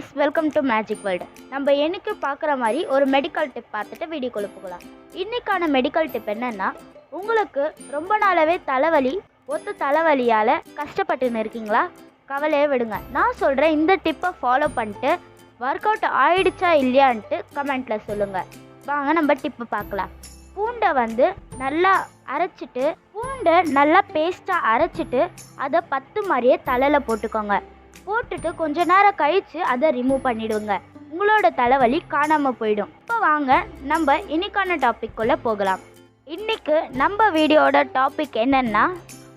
Guys, welcome to magic world. நம்ம என்னைக்கு பார்க்குற மாதிரி ஒரு மெடிக்கல் டிப் பார்த்துட்டு வீடியோக்குள்ளே போகலாம். இன்றைக்கான மெடிக்கல் டிப் என்னென்னா, உங்களுக்கு ரொம்ப நாளாகவே தலைவலி, தலைவலியால் கஷ்டப்பட்டுன்னு இருக்கீங்களா? கவலையே விடுங்க. நான் சொல்கிற இந்த டிப்பை ஃபாலோ பண்ணிட்டு ஒர்க் அவுட் ஆயிடுச்சா இல்லையான்ட்டு கமெண்ட்டில் சொல்லுங்கள். வாங்க நம்ம டிப்பு பார்க்கலாம். பூண்டை நல்லா அரைச்சிட்டு, பூண்டை நல்லா பேஸ்ட்டாக அரைச்சிட்டு அதை 10 மாதிரியே தலையில் போட்டுக்கோங்க. போட்டுட்டு கொஞ்ச நேரம் கழித்து அதை ரிமூவ் பண்ணிவிடுங்க. உங்களோட தலைவலி காணாமல் போயிடும். இப்போ வாங்க நம்ம இன்னைக்கான டாபிக்குள்ளே போகலாம். இன்றைக்கு நம்ம வீடியோட டாபிக் என்னென்னா,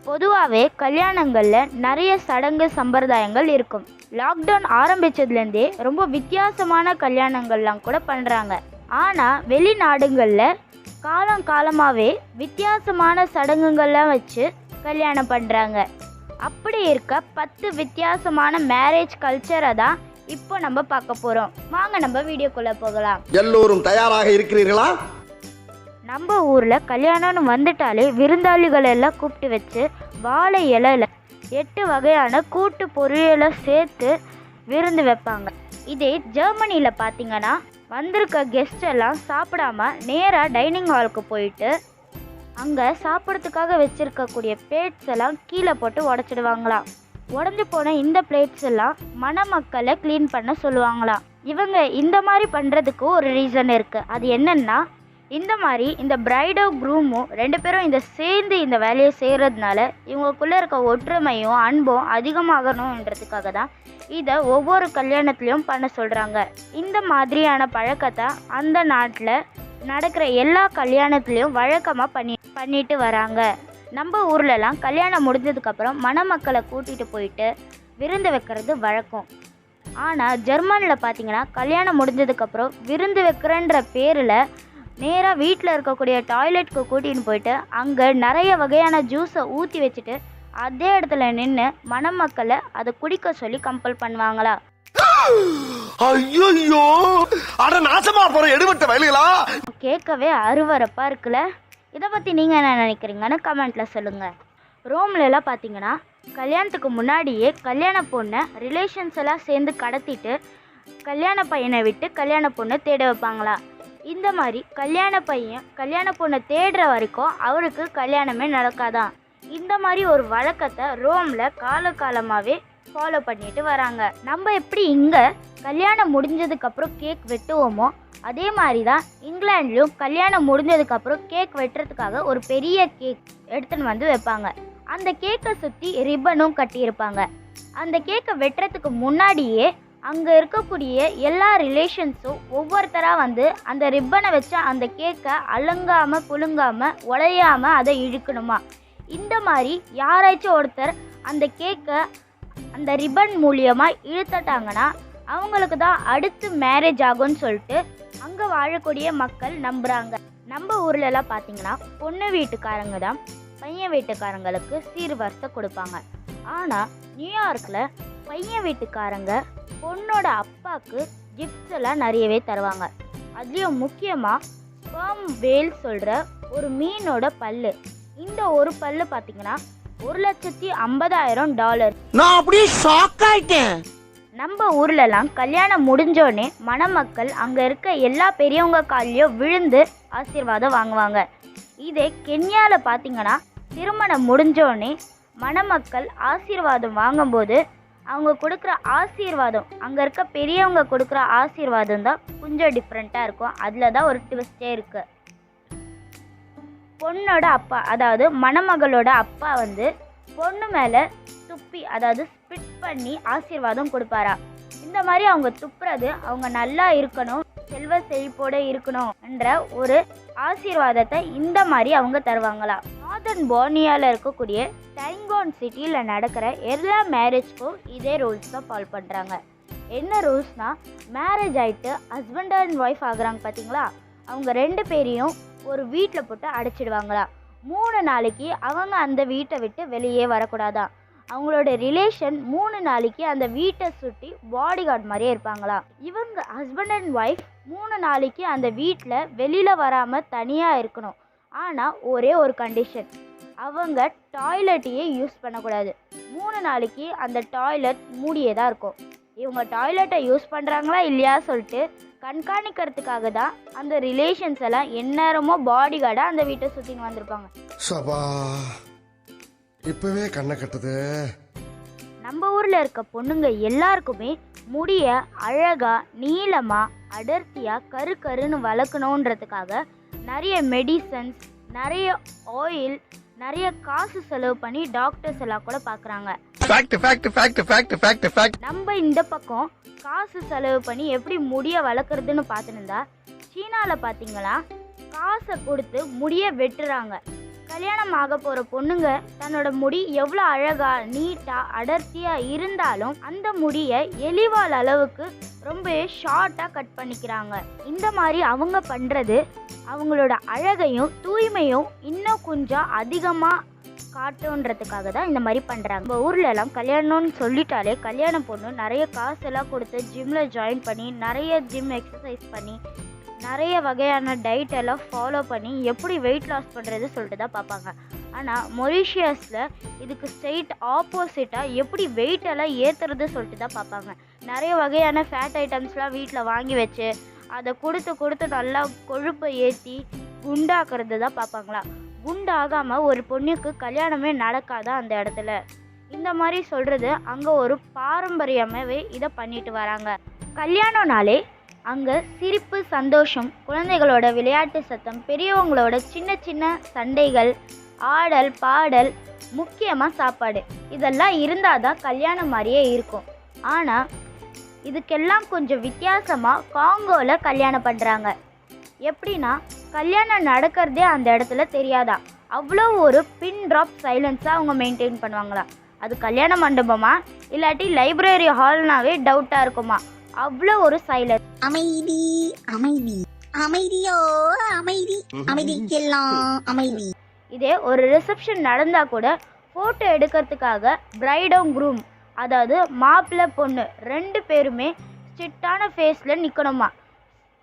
பொதுவாகவே கல்யாணங்களில் நிறைய சடங்கு சம்பிரதாயங்கள் இருக்கும். லாக்டவுன் ஆரம்பித்ததுலேருந்தே ரொம்ப வித்தியாசமான கல்யாணங்கள்லாம் கூட பண்ணுறாங்க. ஆனால் வெளிநாடுகளில் காலமாகவே வித்தியாசமான சடங்குகள்லாம் வச்சு கல்யாணம் பண்ணுறாங்க. அப்படி இருக்க 10 வித்தியாசமான மேரேஜ் கல்ச்சரை தான் இப்போ நம்ம பார்க்க போகிறோம். வாங்க நம்ம வீடியோக்குள்ளே போகலாம். எல்லோரும் தயாராக இருக்கிறீர்களா? நம்ம ஊரில் கல்யாணம்னு வந்துட்டாலே விருந்தாளிகள் எல்லாம் கூப்பிட்டு வச்சு வாழை இலையில் 8 வகையான கூட்டு பொரியலை சேர்த்து விருந்து வைப்பாங்க. இதே ஜெர்மனியில் பார்த்தீங்கன்னா, வந்திருக்க கெஸ்ட் எல்லாம் சாப்பிடாம நேராக டைனிங் ஹாலுக்கு போயிட்டு அங்கே சாப்பிட்றதுக்காக வச்சுருக்கக்கூடிய பிளேட்ஸ் எல்லாம் கீழே போட்டு உடச்சிடுவாங்களாம். உடஞ்சி போன இந்த பிளேட்ஸ் எல்லாம் மணமக்களை க்ளீன் பண்ண சொல்லுவாங்களாம். இவங்க இந்த மாதிரி பண்ணுறதுக்கு ஒரு ரீசன் இருக்குது. அது என்னென்னா, இந்த பிரைடும் க்ரூமும் 2 பேரும் சேர்ந்து இந்த வேலையை செய்கிறதுனால இவங்களுக்குள்ளே இருக்க ஒற்றுமையும் அன்பும் அதிகமாகணுன்றதுக்காக தான் இதை ஒவ்வொரு கல்யாணத்துலேயும் பண்ண சொல்கிறாங்க. இந்த மாதிரியான பழக்கத்தை அந்த நாட்டில் நடக்கிற எல்லா கல்யாணத்துலேயும் வழக்கமாக பண்ணிட்டு வராங்க. நம்ம ஊர்லலாம் கல்யாணம் முடிஞ்சதுக்கப்புறம் மணமக்களை கூட்டிகிட்டு போயிட்டு விருந்து வைக்கிறது வழக்கம். ஆனால் ஜெர்மனியில் பார்த்தீங்கன்னா, கல்யாணம் முடிஞ்சதுக்கப்புறம் விருந்து வைக்கிறன்ற பேரில் நேராக வீட்டில் இருக்கக்கூடிய டாய்லெட்டுக்கு கூட்டின்னு போயிட்டு அங்கே நிறைய வகையான ஜூஸை ஊற்றி வச்சுட்டு அதே இடத்துல நின்று மணமக்களை அதை குடிக்க சொல்லி கம்பல் பண்ணுவாங்களா. ஐயோ, அட நாசமா போற எடுபட்ட வயலுகளா! கேட்கவே அருவருப்பா இருக்குல்ல. இதை பற்றி நீங்கள் என்ன நினைக்கிறீங்கன்னு கமெண்ட்டில் சொல்லுங்கள். ரோம்லலாம் பார்த்தீங்கன்னா, கல்யாணத்துக்கு முன்னாடியே கல்யாண பொண்ணை ரிலேஷன்ஸ் எல்லாம் சேர்ந்து கடத்திட்டு கல்யாண பையனை விட்டு கல்யாண பொண்ணை தேட வைப்பாங்களா. இந்த மாதிரி கல்யாண பொண்ணை தேடுற வரைக்கும் அவருக்கு கல்யாணமே நடக்காதான். இந்த மாதிரி ஒரு வழக்கத்தை ரோமில் காலமாகவே ஃபாலோ பண்ணிட்டு வராங்க. நம்ம எப்படி இங்கே கல்யாணம் முடிஞ்சதுக்கப்புறம் கேக் வெட்டுவோமோ, அதே மாதிரி தான் இங்கிலாந்துலேயும் கல்யாணம் முடிஞ்சதுக்கப்புறம் கேக் வெட்டுறதுக்காக ஒரு பெரிய கேக் எடுத்துன்னு வைப்பாங்க. அந்த கேக்கை சுற்றி ரிப்பனும் கட்டியிருப்பாங்க. அந்த கேக்கை வெட்டுறதுக்கு முன்னாடியே அங்கே இருக்கக்கூடிய எல்லா ரிலேஷன்ஸும் ஒவ்வொருத்தராக அந்த ரிப்பனை வச்சு அந்த கேக்கை அலங்காமல் குலுங்காமல் உடையாமல் அதை இழுக்கணுமா. இந்த மாதிரி யாராச்சும் ஒருத்தர் அந்த கேக்கை அந்த ரிப்பன் மூலியமாக இழுத்துட்டாங்கன்னா அவங்களுக்கு தான் அடுத்து மேரேஜ் ஆகும்னு சொல்லிட்டு அங்கே வாழக்கூடிய மக்கள் நம்புகிறாங்க. நம்ம ஊர்லலாம் பார்த்தீங்கன்னா, பொண்ணு வீட்டுக்காரங்க தான் பையன் வீட்டுக்காரங்களுக்கு சீர்வரிசை கொடுப்பாங்க. ஆனால் நியூயார்க்கில் பையன் வீட்டுக்காரங்க பொண்ணோட அப்பாவுக்கு கிஃப்ட்ஸ் எல்லாம் நிறையவே தருவாங்க. அதுலேயும் முக்கியமாக ஸ்பெர்ம் வேல் சொல்கிற ஒரு மீனோட பல்லு. இந்த ஒரு பல்லு பார்த்தீங்கன்னா $1,50,000. நான் அப்படியே ஷாக் ஆயிட்டேன். நம்ம ஊர்லலாம் கல்யாணம் முடிஞ்சோடனே மணமக்கள் அங்கே இருக்க எல்லா பெரியவங்க காலையும் விழுந்து ஆசீர்வாதம் வாங்குவாங்க. இதே கென்யாவில் பார்த்தீங்கன்னா, திருமணம் முடிஞ்சோடனே மணமக்கள் ஆசீர்வாதம் வாங்கும்போது அவங்க கொடுக்குற ஆசீர்வாதம், அங்கே இருக்க பெரியவங்க கொடுக்குற ஆசீர்வாதம் தான் கொஞ்சம் டிஃப்ரெண்ட்டாக இருக்கும். அதில் தான் ஒரு ட்விஸ்டே இருக்குது. பொண்ணோட அப்பா, அதாவது மணமகளோட அப்பா பொண்ணு மேலே துப்பி, அதாவது ஸ்பிட் பண்ணி ஆசீர்வாதம் கொடுப்பாரா. இந்த மாதிரி அவங்க துப்புறது அவங்க நல்லா இருக்கணும், செல்வ செழிப்போடு இருக்கணும் என்ற ஒரு ஆசீர்வாதத்தை இந்த மாதிரி அவங்க தருவாங்களா. நார்தர்ன் போர்னியாவில் இருக்கக்கூடிய டைங்கோன் சிட்டியில் நடக்கிற எல்லா மேரேஜ்க்கும் இதே ரூல்ஸ் தான் ஃபாலோ பண்ணுறாங்க. என்ன ரூல்ஸ்னால், மேரேஜ் ஆகிட்டு ஹஸ்பண்ட் அண்ட் ஒய்ஃப் ஆகுறாங்க பார்த்தீங்களா, அவங்க 2 பேரையும் ஒரு வீட்டில் போட்டு அடைச்சிடுவாங்களா. 3 நாளைக்கு அவங்க அந்த வீட்டை விட்டு வெளியே வரக்கூடாதான். அவங்களோட ரிலேஷன் 3 நாளைக்கு அந்த வீட்டை சுற்றி பாடி கார்டு மாதிரியே இருப்பாங்களா. இவங்க ஹஸ்பண்ட் அண்ட் ஒய்ஃப் 3 நாளைக்கு அந்த வீட்டில் வெளியில் வராமல் தனியாக இருக்கணும். ஆனால் ஒரே ஒரு கண்டிஷன், அவங்க டாய்லெட்டையே யூஸ் பண்ணக்கூடாது. 3 நாளைக்கு அந்த டாய்லெட் மூடியே தான் இருக்கும். இவங்க டாய்லெட்டை யூஸ் பண்ணுறாங்களா இல்லையா சொல்லிட்டு கண்காணிக்கிறதுக்காக தான் அந்த ரிலேஷன்ஸ் எல்லாம் எந்நேரமோ பாடி கார்டாக அந்த வீட்டை சுற்றின்னு வந்திருப்பாங்க. சபா இப்பவே கண்ணை கட்டுது. நம்ம ஊரில் இருக்க பொண்ணுங்க எல்லாருக்குமே முடிய அழகா நீளமாக அடர்த்தியாக கருன்னு வளர்க்கணுன்றதுக்காக நிறைய மெடிசன்ஸ், நிறைய ஆயில், நிறைய காசு செலவு பண்ணி டாக்டர்ஸ் எல்லாம் கூட பார்க்குறாங்க. நம்ம இந்த பக்கம் காசு செலவு பண்ணி எப்படி முடிய வளர்க்குறதுன்னு பார்த்துருந்தா சீனாவில் பார்த்தீங்களா காசை கொடுத்து முடிய வெட்டுறாங்க. கல்யாணம் ஆக போகிற பொண்ணுங்க தன்னோட முடி எவ்வளோ அழகா நீட்டாக அடர்த்தியாக இருந்தாலும் அந்த முடியை எலிவால் அளவுக்கு ரொம்ப ஷார்ட்டாக கட் பண்ணிக்கிறாங்க. இந்த மாதிரி அவங்க பண்ணுறது அவங்களோட அழகையும் தூய்மையும் இன்னும் கொஞ்சம் அதிகமாக காட்டுன்றதுக்காக தான் இந்த மாதிரி பண்ணுறாங்க. நம்ம ஊரில் எல்லாம் கல்யாணம்னு சொல்லிட்டாலே கல்யாண பொண்ணு நிறைய காசெல்லாம் கொடுத்து ஜிம்மில் ஜாயின் பண்ணி நிறைய ஜிம் எக்ஸசைஸ் பண்ணி நிறைய வகையான டயட் எல்லாம் ஃபாலோ பண்ணி எப்படி வெயிட் லாஸ் பண்ணுறது சொல்லிட்டு தான் பார்ப்பாங்க. ஆனால் மொரீஷியஸில் இதுக்கு ஸ்ட்ரெயிட் ஆப்போசிட்டாக எப்படி வெயிட் எல்லாம் ஏற்றுறது சொல்லிட்டு தான் பார்ப்பாங்க. நிறைய வகையான ஃபேட் ஐட்டம்ஸ்லாம் வீட்டில் வாங்கி வச்சு அதை கொடுத்து நல்லா கொழுப்பை ஏற்றி குண்டாக்குறது தான் பார்ப்பாங்களா. குண்டாகாமல் ஒரு பொண்ணுக்கு கல்யாணமே நடக்காதா அந்த இடத்துல. இந்த மாதிரி சொல்கிறது அங்கே ஒரு பாரம்பரியமாகவே இதை பண்ணிட்டு வராங்க. கல்யாணம்னாலே அங்கே சிரிப்பு, சந்தோஷம், குழந்தைகளோட விளையாட்டு சத்தம், பெரியவங்களோட சின்ன சின்ன சண்டைகள், ஆடல் பாடல், முக்கியமாக சாப்பாடு, இதெல்லாம் இருந்தால் தான் கல்யாணம் மாதிரியே இருக்கும். ஆனால் இதுக்கெல்லாம் கொஞ்சம் வித்தியாசமாக காங்கோவில் கல்யாணம் பண்ணுறாங்க. எப்படின்னா கல்யாணம் நடக்கிறதே அந்த இடத்துல தெரியாதா, அவ்வளோ ஒரு பின் ட்ராப் சைலன்ஸாக அவங்க மெயின்டைன் பண்ணுவாங்களா. அது கல்யாண மண்டபமா இல்லாட்டி லைப்ரரி ஹால்னாவே டவுட்டாக இருக்குமா, அவ்வளோ ஒரு சைலன்ஸ். அமைதி அமைதி அமைதியோ அமைதி அமைதிக்கெல்லாம் அமைதி. இதே ஒரு ரிசப்ஷன் நடந்தால் கூட ஃபோட்டோ எடுக்கிறதுக்காக பிரைடும் க்ரூம், அதாவது மாப்பிள்ளை பொண்ணு 2 பேருமே ஸ்ட்ரிக்டான ஃபேஸில் நிற்கணுமா.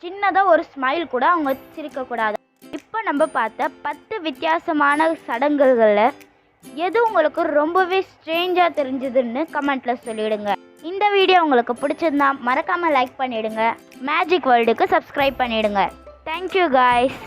சின்னதாக ஒரு ஸ்மைல் கூட அவங்க சிரிக்கக்கூடாது. இப்போ நம்ம பார்த்த 10 வித்தியாசமான சடங்குகளில் எது உங்களுக்கு ரொம்பவே ஸ்ட்ரேஞ்சாக தெரிஞ்சதுன்னு கமெண்ட்டில் சொல்லிவிடுங்க. இந்த வீடியோ உங்களுக்கு பிடிச்சிருந்தா மறக்காமல் லைக் பண்ணிவிடுங்க. மேஜிக் வேர்ல்டுக்கு சப்ஸ்கிரைப் பண்ணிவிடுங்க. Thank you guys.